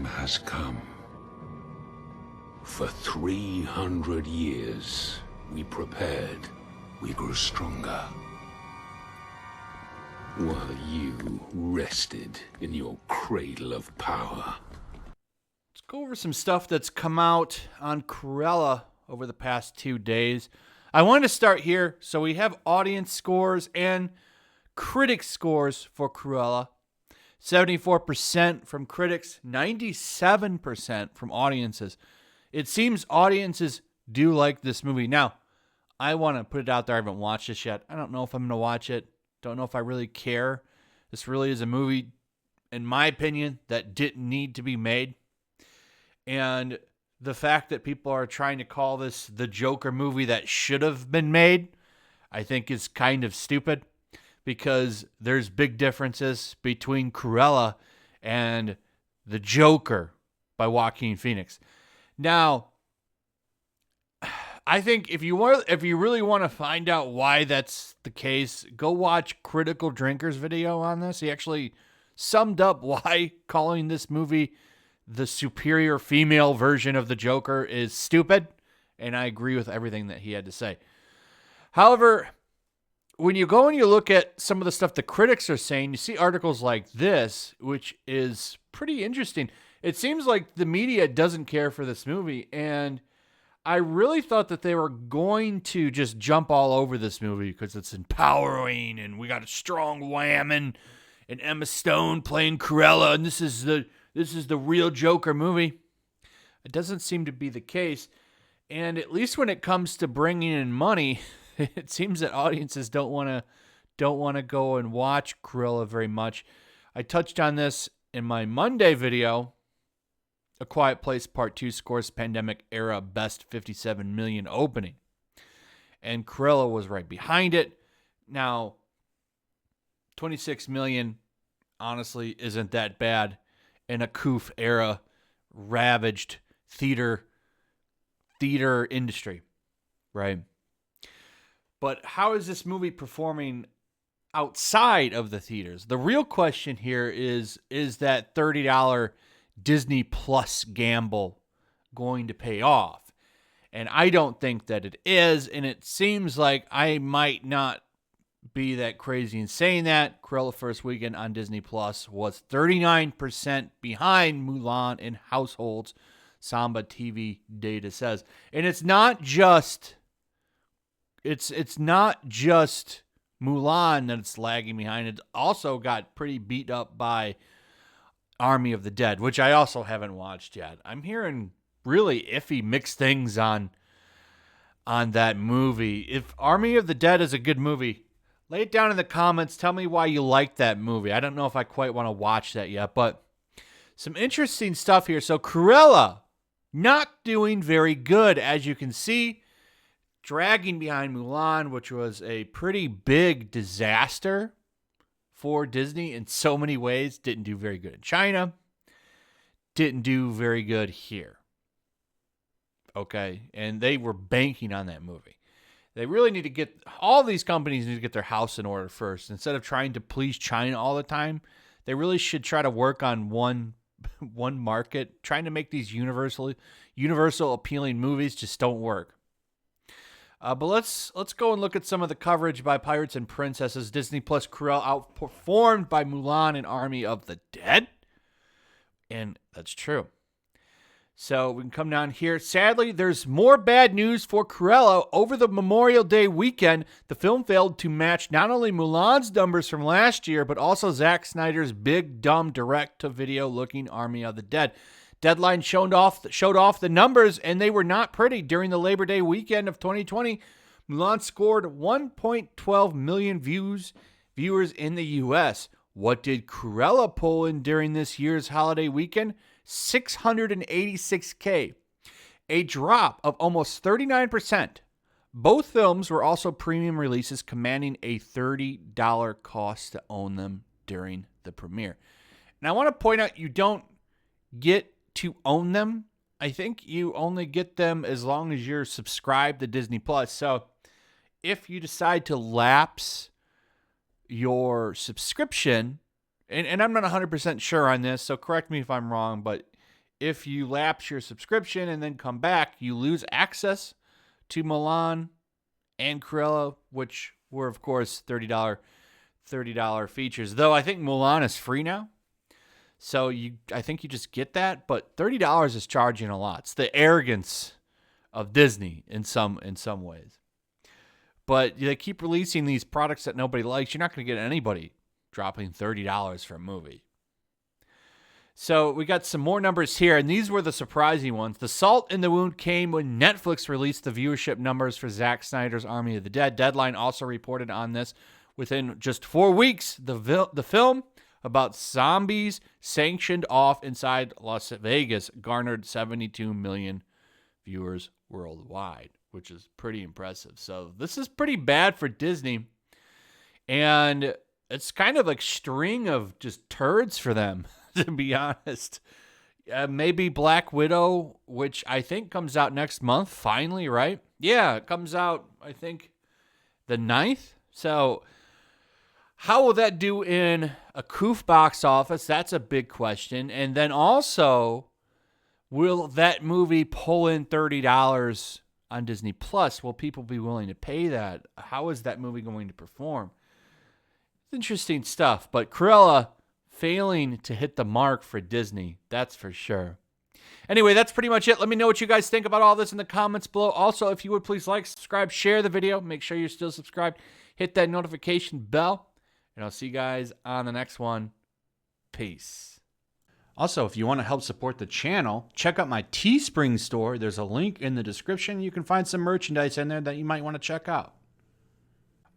has come. For 300 years, we prepared, we grew stronger. While you rested in your cradle of power. Let's go over some stuff that's come out on Cruella over the past 2 days. I wanted to start here. So we have audience scores and critic scores for Cruella. 74% from critics, 97% from audiences. It seems audiences do like this movie. Now, I want to put it out there. I haven't watched this yet. I don't know if I'm going to watch it. Don't know if I really care. This really is a movie, in my opinion, that didn't need to be made. And the fact that people are trying to call this the Joker movie that should have been made, I think is kind of stupid, because there's big differences between Cruella and the Joker by Joaquin Phoenix. Now, I think if you really want to find out why that's the case, go watch Critical Drinker's video on this. He actually summed up why calling this movie the superior female version of the Joker is stupid, and I agree with everything that he had to say. However, when you go and you look at some of the stuff the critics are saying, you see articles like this, which is pretty interesting. It seems like the media doesn't care for this movie, and I really thought that they were going to just jump all over this movie because it's empowering and we got a strong wham and Emma Stone playing Cruella and this is the real Joker movie. It doesn't seem to be the case, and at least when it comes to bringing in money, it seems that audiences don't want to go and watch Cruella very much. I touched on this in my Monday video. A Quiet Place Part 2 scores pandemic era best 57 million opening. And Cruella was right behind it. Now, 26 million honestly isn't that bad in a coof era ravaged theater industry, right? But how is this movie performing outside of the theaters? The real question here is that $30 Disney Plus gamble going to pay off? And I don't think that it is, and it seems like I might not be that crazy in saying that. Cruella first weekend on Disney Plus was 39% behind Mulan in households, Samba TV data says. And it's not just Mulan that's lagging behind. It also got pretty beat up by Army of the Dead, which I also haven't watched yet. I'm hearing really iffy, mixed things on that movie. If Army of the Dead is a good movie, lay it down in the comments. Tell me why you like that movie. I don't know if I quite want to watch that yet, but some interesting stuff here. So Cruella, not doing very good, as you can see, dragging behind Mulan, which was a pretty big disaster for Disney in so many ways. Didn't do very good in China. Didn't do very good here. Okay, and they were banking on that movie. They really need to get, all these companies need to get their house in order first. Instead of trying to please China all the time, they really should try to work on one market. Trying to make these universal appealing movies just don't work. But let's go and look at some of the coverage by Pirates and Princesses. Disney Plus Cruella outperformed by Mulan and Army of the Dead. And that's true. So we can come down here. Sadly, there's more bad news for Cruella. Over the Memorial Day weekend, the film failed to match not only Mulan's numbers from last year, but also Zack Snyder's big, dumb, direct-to-video looking Army of the Dead. Deadline showed off the numbers, and they were not pretty. During the Labor Day weekend of 2020, Mulan scored 1.12 million viewers in the U.S. What did Cruella pull in during this year's holiday weekend? 686K, a drop of almost 39%. Both films were also premium releases, commanding a $30 cost to own them during the premiere. And I want to point out, you don't get to own them. I think you only get them as long as you're subscribed to Disney Plus. So if you decide to lapse your subscription, and I'm not 100% sure on this, so correct me if I'm wrong, but if you lapse your subscription and then come back, you lose access to Mulan and Cruella, which were, of course, $30 features. Though I think Mulan is free now. So I think you just get that, but $30 is charging a lot. It's the arrogance of Disney in some ways. But they keep releasing these products that nobody likes. You're not going to get anybody dropping $30 for a movie. So we got some more numbers here, and these were the surprising ones. The salt in the wound came when Netflix released the viewership numbers for Zack Snyder's Army of the Dead. Deadline also reported on this. Within just 4 weeks, the film about zombies sanctioned off inside Las Vegas garnered 72 million viewers worldwide, which is pretty impressive. So this is pretty bad for Disney, and it's kind of like string of just turds for them, to be honest. Maybe Black Widow, which I think comes out next month, finally, right? Yeah, it comes out, I think, the 9th. So how will that do in a coof box office? That's a big question. And then also, will that movie pull in $30 on Disney Plus? Will people be willing to pay that? How is that movie going to perform? It's interesting stuff. But Cruella failing to hit the mark for Disney, that's for sure. Anyway, that's pretty much it. Let me know what you guys think about all this in the comments below. Also, if you would please like, subscribe, share the video. Make sure you're still subscribed. Hit that notification bell. And I'll see you guys on the next one. Peace. Also, if you want to help support the channel, check out my Teespring store. There's a link in the description. You can find some merchandise in there that you might want to check out.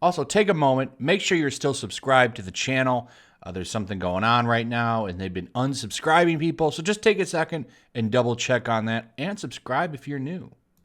Also, take a moment. Make sure you're still subscribed to the channel. There's something going on right now, and they've been unsubscribing people. So just take a second and double check on that, and subscribe if you're new.